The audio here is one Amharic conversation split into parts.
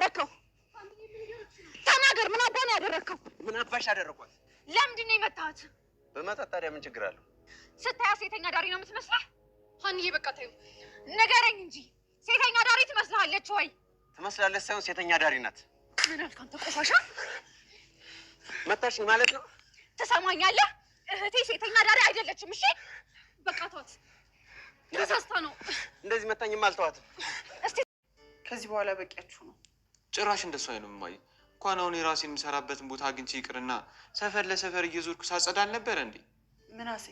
ያደረከው? ተናገር። ምን አባን ያደረከው? ምን አባሽ አደረኳት? ለምንድን ነው የመታሃት? በመጠጥ ታዲያ ምን ችግር አለው? ስታያት ሴተኛ ዳሪ ነው የምትመስለው። ሀኒዬ በቃ ተይው፣ ንገረኝ እንጂ ሴተኛ ዳሪ ትመስላለች ወይ? ትመስላለች ሳይሆን ሴተኛ ዳሪ ናት። ምን አልክ አንተ ቆሻሻ? መታሽኝ ማለት ነው? ትሰማኛለህ? እህቴ ሴተኛ ዳሪ አይደለችም። እሺ በቃ ተዋት። ተሳስታ ነው እንደዚህ መታኝም አልተዋትም። እስቲ ከዚህ በኋላ በቂያችሁ ነው። ጭራሽ እንደሱ አይደለም ማይ። እንኳን አሁን የራሴን የምሰራበትን ቦታ አግኝቼ ይቅርና ሰፈር ለሰፈር እየዞርኩ ሳጸዳ አልነበረ እንዴ? ምናሴ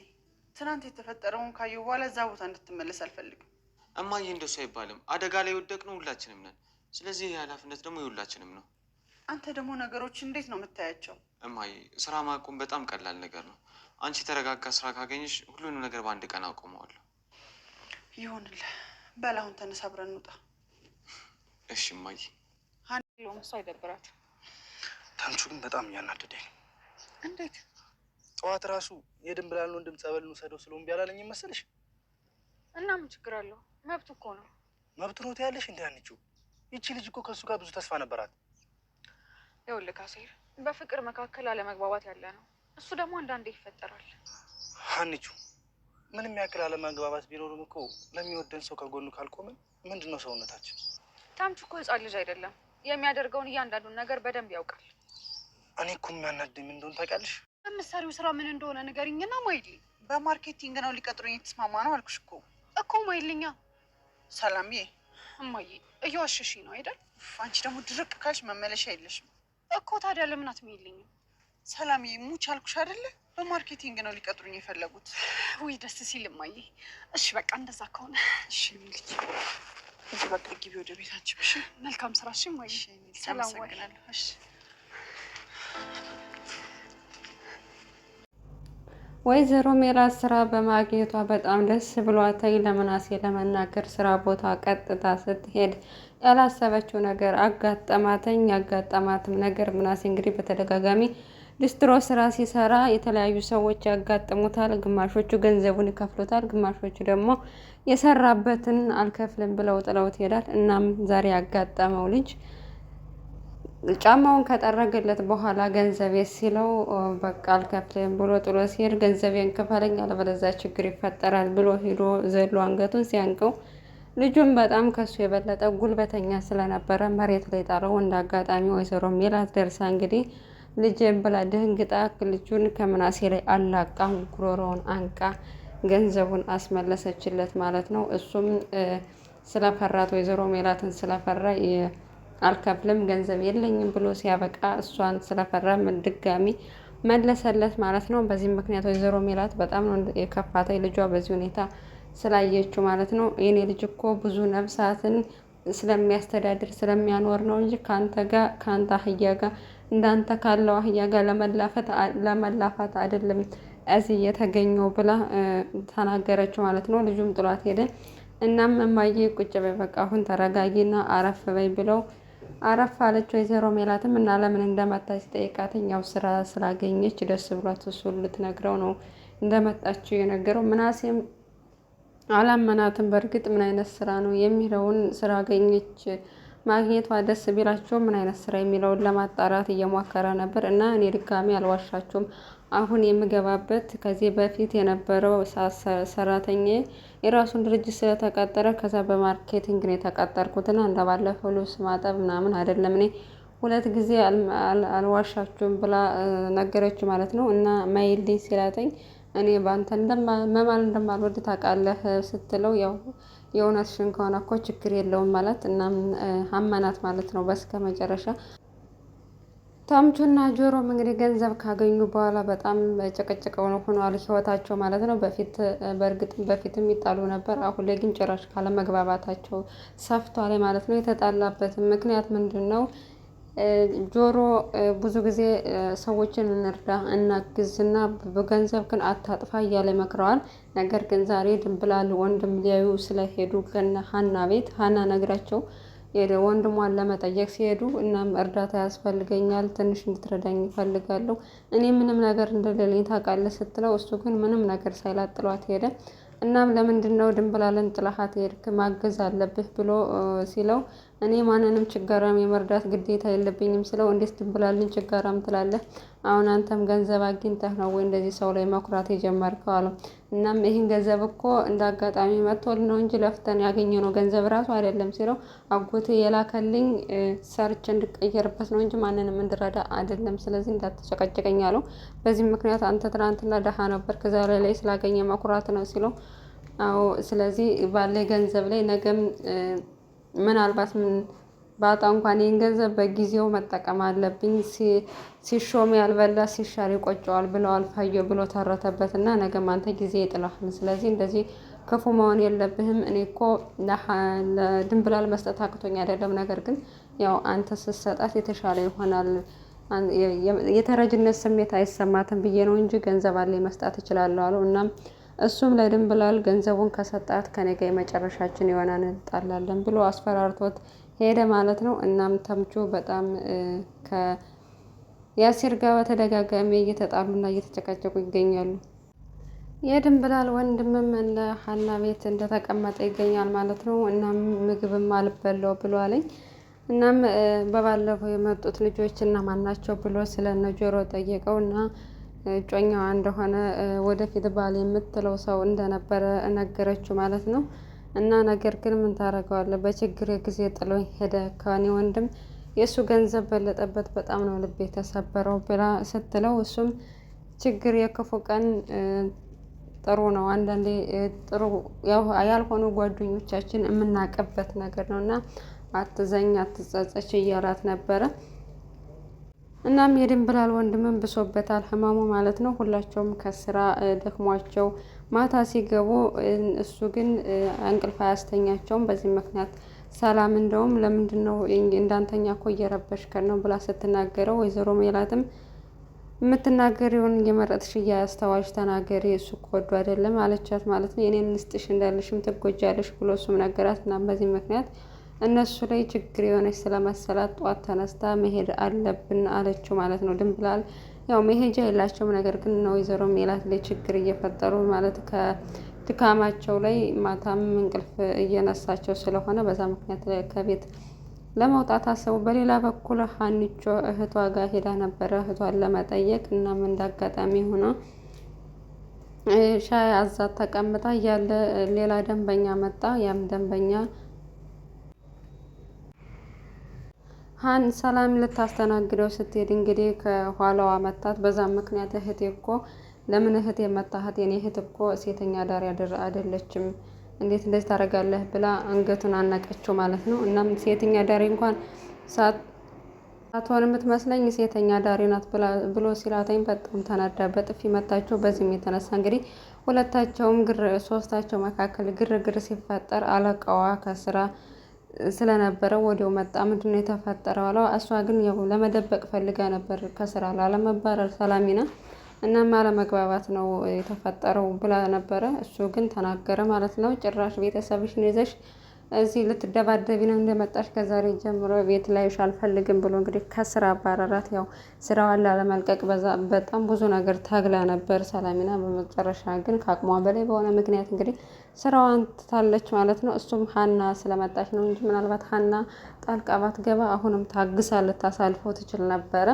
ትናንት የተፈጠረውን ካየሁ በኋላ እዛ ቦታ እንድትመለስ አልፈልግም። እማዬ እንደሱ አይባልም። አደጋ ላይ የወደቅነው ሁላችንም ነን። ስለዚህ የኃላፊነት ደግሞ የሁላችንም ነው። አንተ ደግሞ ነገሮች እንዴት ነው የምታያቸው? እማዬ ስራ ማቆም በጣም ቀላል ነገር ነው። አንቺ የተረጋጋ ስራ ካገኘሽ ሁሉንም ነገር በአንድ ቀን አቆመዋለሁ። ይሁንልህ። በል አሁን ተነሳ፣ አብረን እንውጣ። እሺ እማዬ። ሀኒሎም እሷ አይደብራት። ታንቹ ግን በጣም እያናደደኝ። እንዴት? ጠዋት ራሱ የድንብላል ወንድም ጸበል እንውሰደው ስለው እምቢ አላለኝም መሰለሽ? እና ምን ችግር አለው? መብቱ እኮ ነው። መብቱ ነው ትያለሽ? እንደ አንቺ ይቺ ልጅ እኮ ከእሱ ጋር ብዙ ተስፋ ነበራት። ይኸውልህ ካሴር፣ በፍቅር መካከል አለመግባባት ያለ ነው። እሱ ደግሞ አንዳንዴ ይፈጠራል። ሀኒቹ ምንም ያክል አለመግባባት ቢኖርም እኮ ለሚወደን ሰው ከጎኑ ካልቆምን ምንድን ነው ሰውነታችን? ታምቹ እኮ ህፃን ልጅ አይደለም። የሚያደርገውን እያንዳንዱን ነገር በደንብ ያውቃል። እኔ እኮ የሚያናደኝ ምን እንደሆነ ታውቂያለሽ? የምትሰሪው ስራ ምን እንደሆነ ንገሪኝና ማይልኝ። በማርኬቲንግ ነው ሊቀጥሩኝ የተስማማ ነው አልኩሽ እኮ ማይልኛ። ሰላምዬ። እማዬ እየዋሸሽ ነው አይደል? አንቺ ደግሞ ድርቅ ካልሽ መመለሻ የለሽም እኮ። ታዲያ ለምን አትሚልኝም? ሰላምዬ ሙች አልኩሽ አይደለ? በማርኬቲንግ ነው ሊቀጥሩኝ የፈለጉት። ውይ ደስ ሲል እማዬ። እሺ በቃ እንደዛ ከሆነ እሺ። ልጅ እዚህ በቃ ግቢ ወደ ቤታችን። እሺ መልካም ስራ። እሺ እማዬ። ሰላም አመሰግናለሁ። እሺ ወይዘሮ ሜላት ስራ በማግኘቷ በጣም ደስ ብሏታኝ ለምናሴ ለመናገር ስራ ቦታ ቀጥታ ስትሄድ ያላሰበችው ነገር አጋጠማተኝ። ያጋጠማትም ነገር ምናሴ እንግዲህ በተደጋጋሚ ሊስትሮ ስራ ሲሰራ የተለያዩ ሰዎች ያጋጥሙታል። ግማሾቹ ገንዘቡን ይከፍሉታል፣ ግማሾቹ ደግሞ የሰራበትን አልከፍልም ብለው ጥለውት ይሄዳል። እናም ዛሬ ያጋጠመው ልጅ ጫማውን ከጠረገለት በኋላ ገንዘቤ ሲለው በቃ አልከፍልም ብሎ ጥሎ ሲሄድ ገንዘቤን ክፈለኝ አለበለዚያ ችግር ይፈጠራል ብሎ ሄዶ ዘሎ አንገቱን ሲያንቀው ልጁም በጣም ከሱ የበለጠ ጉልበተኛ ስለነበረ መሬት ላይ ጣለው። እንደ አጋጣሚ ወይዘሮ ሜላት ደርሳ እንግዲህ ልጅን ብላ ደንግጣ ልጁን ከምናሴ ላይ አላቃ ጉሮሮውን አንቃ ገንዘቡን አስመለሰችለት ማለት ነው። እሱም ስለፈራት ወይዘሮ ሜላትን ስለፈራ አልከፍልም ገንዘብ የለኝም ብሎ ሲያበቃ እሷን ስለፈራ ድጋሚ መለሰለት ማለት ነው። በዚህ ምክንያት ወይዘሮ ሜላት በጣም ነው የከፋተኝ ልጇ በዚህ ሁኔታ ስላየችው ማለት ነው። የኔ ልጅ እኮ ብዙ ነፍሳትን ስለሚያስተዳድር ስለሚያኖር ነው እንጂ ከአንተ አህያ ጋር እንዳንተ ካለው አህያ ጋር ለመላፋት አይደለም እዚህ የተገኘው ብላ ተናገረችው ማለት ነው። ልጁም ጥሏት ሄደ። እናም እማዬ ቁጭ በይ በቃ አሁን ተረጋጊና አረፍ በይ ብለው አረፍ አለች ወይዘሮ ሜላትም። እና ለምን እንደመጣች ጠይቃትኝ ያው ስራ ስላገኘች ደስ ብሏት እሱ ልትነግረው ነው እንደመጣችው የነገረው። ምናሴም አላመናትም። በእርግጥ ምን አይነት ስራ ነው የሚለውን ስራ አገኘች ማግኘቷ ደስ ቢላቸው ምን አይነት ስራ የሚለውን ለማጣራት እየሞከረ ነበር። እና እኔ ድጋሚ አልዋሻችሁም፣ አሁን የምገባበት ከዚህ በፊት የነበረው ሰራተኛ የራሱን ድርጅት ስለተቀጠረ ከዛ በማርኬቲንግ ነው የተቀጠርኩትና እንደባለፈው ልብስ ማጠብ ምናምን አይደለም። እኔ 2 ጊዜ አልዋሻችሁም ብላ ነገረች ማለት ነው። እና ማይልኝ ሲላተኝ እኔ ባንተ መማል እንደማልወድ ታውቃለህ ስትለው ያው የእውነትሽን ከሆነ እኮ ችግር የለውም ማለት እና አመናት ማለት ነው። በስከ መጨረሻ ታምቹና ጆሮም እንግዲህ ገንዘብ ካገኙ በኋላ በጣም ጭቅጭቀው ነው ሆኗል ህይወታቸው ማለት ነው። በፊትም ይጣሉ ነበር። አሁን ላይ ግን ጭራሽ ካለመግባባታቸው ሰፍቷል ማለት ነው። የተጣላበትም ምክንያት ምንድን ነው? ጆሮ ብዙ ጊዜ ሰዎችን እንርዳ እናግዝና በገንዘብ ግን አታጥፋ እያለ መክረዋል። ነገር ግን ዛሬ ድንብላል ወንድም ሊያዩ ስለሄዱ ከነ ሀና ቤት ሀና ነግራቸው ወንድሟን ለመጠየቅ ሲሄዱ እናም እርዳታ ያስፈልገኛል፣ ትንሽ እንድትረዳኝ ይፈልጋለሁ፣ እኔ ምንም ነገር እንደሌለኝ ታውቃለህ ስትለው እሱ ግን ምንም ነገር ሳይላት ጥሏት ሄደ። እናም ለምንድን ነው ድንብላልን ጥላሃት ሄድክ? ማገዝ አለብህ ብሎ ሲለው እኔ ማንንም ችጋራም የመርዳት ግዴታ የለብኝም ስለው እንዴት ድንብላልን ችጋራም ትላለህ? አሁን አንተም ገንዘብ አግኝተህ ነው ወይ እንደዚህ ሰው ላይ መኩራት የጀመርከው አለው። እናም ይህን ገንዘብ እኮ እንደ አጋጣሚ መጥቶልን ነው እንጂ ለፍተን ያገኘነው ገንዘብ ራሱ አይደለም ሲለው አጎቴ የላከልኝ ሰርቼ እንድቀየርበት ነው እንጂ ማንንም እንድረዳ አይደለም። ስለዚህ እንዳትጨቀጭቀኝ አለው። በዚህ ምክንያት አንተ ትናንትና ደሃ ነበር ከዛሬ ላይ ስላገኘ መኩራት ነው ሲለው አዎ ስለዚህ ባለ ገንዘብ ላይ ነገም ምናልባት ባጣ እንኳን ይህን ገንዘብ በጊዜው መጠቀም አለብኝ ሲሾም ያልበላ ሲሻር ይቆጨዋል ብለዋል ፋዮ ብሎ ተረተበት እና ነገም አንተ ጊዜ ይጥላል። ስለዚህ እንደዚህ ክፉ መሆን የለብህም። እኔ እኮ ለድንብላል መስጠት አቅቶኝ አይደለም፣ ነገር ግን ያው አንተ ስትሰጣት የተሻለ ይሆናል የተረጅነት ስሜት አይሰማትም ብዬ ነው እንጂ ገንዘብ አለኝ መስጣት እችላለሁ አለው። እናም እሱም ለድንብላል ገንዘቡን ከሰጣት ከኔ ጋር የመጨረሻችን ይሆናል እንጣላለን ብሎ አስፈራርቶት ሄደ ማለት ነው። እናም ተምቹ በጣም ከያሲር ጋር በተደጋጋሚ እየተጣሉና እየተጨቃጨቁ ይገኛሉ። የድንብላል ወንድምም ለሀና ቤት እንደተቀመጠ ይገኛል ማለት ነው። እናም ምግብም አልበላው ብሎ አለኝ። እናም በባለፈው የመጡት ልጆች እነማን ናቸው ብሎ ስለነ ጆሮ ጠየቀው እና እጮኛዋ እንደሆነ ወደፊት ባል የምትለው ሰው እንደነበረ ነገረችው ማለት ነው። እና ነገር ግን ምን ታደርገዋለህ በችግር ጊዜ ጥሎኝ ሄደ ከኔ ወንድም የእሱ ገንዘብ በለጠበት በጣም ነው ልቤ የተሰበረው ብላ ስትለው እሱም ችግር የክፉ ቀን ጥሩ ነው አንዳንዴ ጥሩ ያልሆኑ ጓደኞቻችን የምናውቅበት ነገር ነው እና አትዘኝ አትጸጸች እያላት ነበረ። እናም የድንብላል ወንድምን ብሶበታል ህመሙ ማለት ነው። ሁላቸውም ከስራ ደክሟቸው ማታ ሲገቡ እሱ ግን እንቅልፍ አያስተኛቸውም። በዚህ ምክንያት ሰላም እንደውም ለምንድን ነው እንዳንተኛ እኮ እየረበሽከን ነው ብላ ስትናገረው ወይዘሮ ሜላትም የምትናገሪውን እየመረጥሽ እያስተዋልሽ ተናገሪ እሱ እኮ ወዶ አይደለም አለቻት ማለት ነው። የኔን ንስጥሽ እንዳለሽም ትጎጃለሽ ብሎ እሱም ነገራት እና በዚህ ምክንያት እነሱ ላይ ችግር የሆነች ስለመሰላት ጠዋት ተነስታ መሄድ አለብን አለችው ማለት ነው። ድንብላል ያው መሄጃ የላቸውም፣ ነገር ግን ነው ወይዘሮ ሜላት ላይ ችግር እየፈጠሩ ማለት ከድካማቸው ላይ ማታም እንቅልፍ እየነሳቸው ስለሆነ በዛ ምክንያት ከቤት ለመውጣት አሰቡ። በሌላ በኩል ሀኒቾ እህቷ ጋር ሄዳ ነበረ እህቷን ለመጠየቅ። እናም እንዳጋጣሚ ሆኖ ሻይ አዛት ተቀምጣ እያለ ሌላ ደንበኛ መጣ። ያም ደንበኛ ሰላም ልታስተናግደው ስትሄድ እንግዲህ ከኋላዋ መታት። በዛም ምክንያት እህቴ እኮ ለምን እህቴ መታሃት? የኔ እህት እኮ ሴተኛ ዳሪ አይደለችም እንዴት እንደዚህ ታደርጋለህ ብላ አንገቱን አነቀችው ማለት ነው። እናም ሴተኛ ዳሪ እንኳን ሳትሆን የምትመስለኝ ሴተኛ ዳሪ ናት ብሎ ሲላተኝ በጣም ተናዳ በጥፊ መታቸው። በዚህም የተነሳ እንግዲህ ሁለታቸውም ሶስታቸው መካከል ግርግር ሲፈጠር አለቃዋ ከስራ ስለነበረ ወዲያው መጣ። ምንድነው የተፈጠረው አለው። እሷ ግን ያው ለመደበቅ ፈልጋ ነበር ከስራ ላለመባረር ሰላሚና እናም አለመግባባት ነው የተፈጠረው ብላ ነበረ። እሱ ግን ተናገረ ማለት ነው። ጭራሽ ቤተሰብሽን ይዘሽ እዚህ ልትደባደቢ ነው እንደመጣሽ ከዛሬ ጀምሮ ቤት ላይሽ አልፈልግም ብሎ እንግዲህ ከስራ አባረራት። ያው ስራዋን ላለመልቀቅ በጣም ብዙ ነገር ታግላ ነበር ሰላሚና። በመጨረሻ ግን ከአቅሟ በላይ በሆነ ምክንያት እንግዲህ ስራዋን ትታለች ማለት ነው። እሱም ሀና ስለመጣች ነው እንጂ ምናልባት ሀና ጣልቃ ባትገባ አሁንም ታግሳ ልታሳልፈው ትችል ነበረ።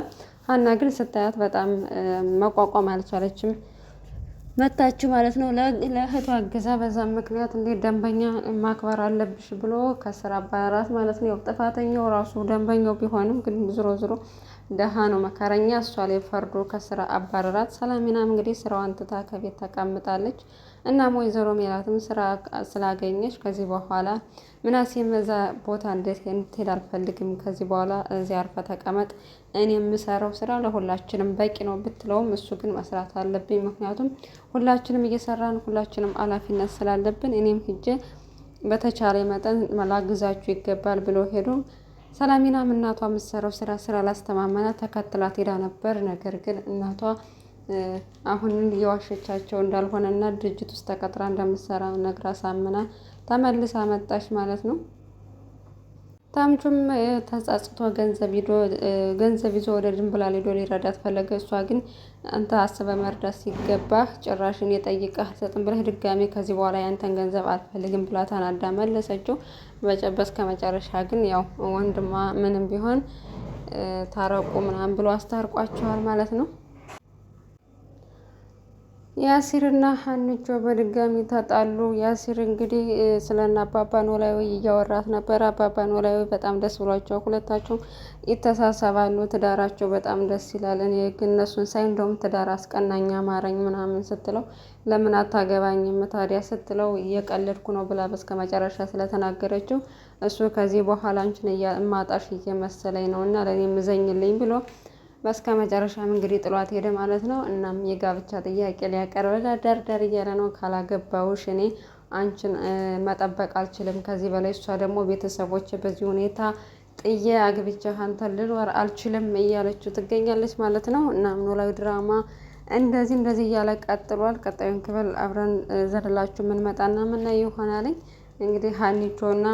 ሀና ግን ስታያት በጣም መቋቋም አልቻለችም፣ መታችሁ ማለት ነው። ለእህቷ አገዛ። በዛ ምክንያት እንዴት ደንበኛ ማክበር አለብሽ ብሎ ከስራ አባራት ማለት ነው። ያው ጥፋተኛው ራሱ ደንበኛው ቢሆንም ግን ዝሮ ደሃ ነው መከረኛ። እሷ ላይ ፈርዶ ከስራ አባረራት። ሰላሚናም እንግዲህ ስራዋን ትታ ከቤት ተቀምጣለች። እናም ወይዘሮ ሜላትም ስራ ስላገኘች ከዚህ በኋላ ምናሴም እዛ ቦታ እንድትሄድ አልፈልግም፣ ከዚህ በኋላ እዚህ አርፈ ተቀመጥ፣ እኔ የምሰራው ስራ ለሁላችንም በቂ ነው ብትለውም እሱ ግን መስራት አለብኝ፣ ምክንያቱም ሁላችንም እየሰራን ሁላችንም ኃላፊነት ስላለብን እኔም ሂጄ በተቻለ መጠን ላግዛችሁ ይገባል ብሎ ሄዱ። ሰላሚናም እናቷ የምትሰራው ስራ ላስተማመናት ተከትላት ሄዳ ነበር። ነገር ግን እናቷ አሁን እየዋሸቻቸው እንዳልሆነና ድርጅት ውስጥ ተቀጥራ እንደምትሰራ ነግራ ሳምና ተመልሳ መጣች ማለት ነው። ታምቹም ተጻጽቶ ገንዘብ ይዞ ወደ ድንብላል ሄዶ ሊረዳት ፈለገ። እሷ ግን አንተ አስበ መርዳት ሲገባህ ጭራሽን የጠይቀህ አልሰጥም ብለህ ድጋሜ ከዚህ በኋላ ያንተን ገንዘብ አልፈልግም ብላ ተናዳ መለሰችው። በስከ መጨረሻ ግን ያው ወንድሟ ምንም ቢሆን ታረቁ ምናምን ብሎ አስታርቋቸዋል ማለት ነው። ያሲርና ሀኒቾ በድጋሚ ተጣሉ። ያሲር እንግዲህ ስለና አባባ ኖላዊ እያወራት ነበር። አባባ ኖላዊ በጣም ደስ ብሏቸው ሁለታቸውም ይተሳሰባሉ። ትዳራቸው በጣም ደስ ይላል። እኔ ግን እነሱን ሳይ እንደውም ትዳር አስቀናኝ አማረኝ ምናምን ስትለው ለምን አታገባኝም ታዲያ ስትለው እየቀለድኩ ነው ብላ በስከ መጨረሻ ስለተናገረችው እሱ ከዚህ በኋላ አንቺን እማጣሽ እየመሰለኝ ነው እና ለእኔ ምዘኝልኝ ብሎ በስከ መጨረሻም እንግዲህ ጥሏት ሄደ ማለት ነው። እናም የጋብቻ ጥያቄ ሊያቀርብ ዳር እያለ ነው። ካላገባውሽ እኔ አንቺን መጠበቅ አልችልም ከዚህ በላይ እሷ ደግሞ ቤተሰቦች በዚህ ሁኔታ ጥዬ አግብቼ አንተን ልኖር አልችልም እያለችው ትገኛለች ማለት ነው። እናም ኖላዊ ድራማ እንደዚህ እያለ ቀጥሏል። ቀጣዩን ክፍል አብረን ዘላችሁ የምንመጣና የምናየው ይሆናል። እንግዲህ ሀኒቾና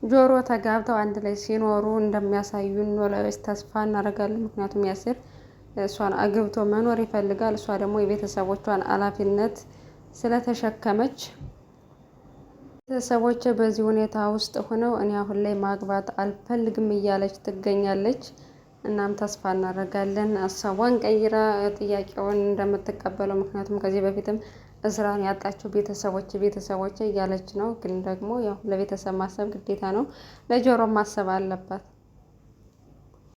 ጆሮ ተጋብተው አንድ ላይ ሲኖሩ እንደሚያሳዩን ኖላዊስ ተስፋ እናደርጋለን። ምክንያቱም ያሲር እሷን አግብቶ መኖር ይፈልጋል። እሷ ደግሞ የቤተሰቦቿን ኃላፊነት ስለተሸከመች ቤተሰቦች በዚህ ሁኔታ ውስጥ ሆነው እኔ አሁን ላይ ማግባት አልፈልግም እያለች ትገኛለች። እናም ተስፋ እናደርጋለን ሀሳቧን ቀይራ ጥያቄውን እንደምትቀበለው። ምክንያቱም ከዚህ በፊትም እስራን ያጣቸው ቤተሰቦች እያለች ነው። ግን ደግሞ ያው ለቤተሰብ ማሰብ ግዴታ ነው። ለጆሮ ማሰብ አለባት።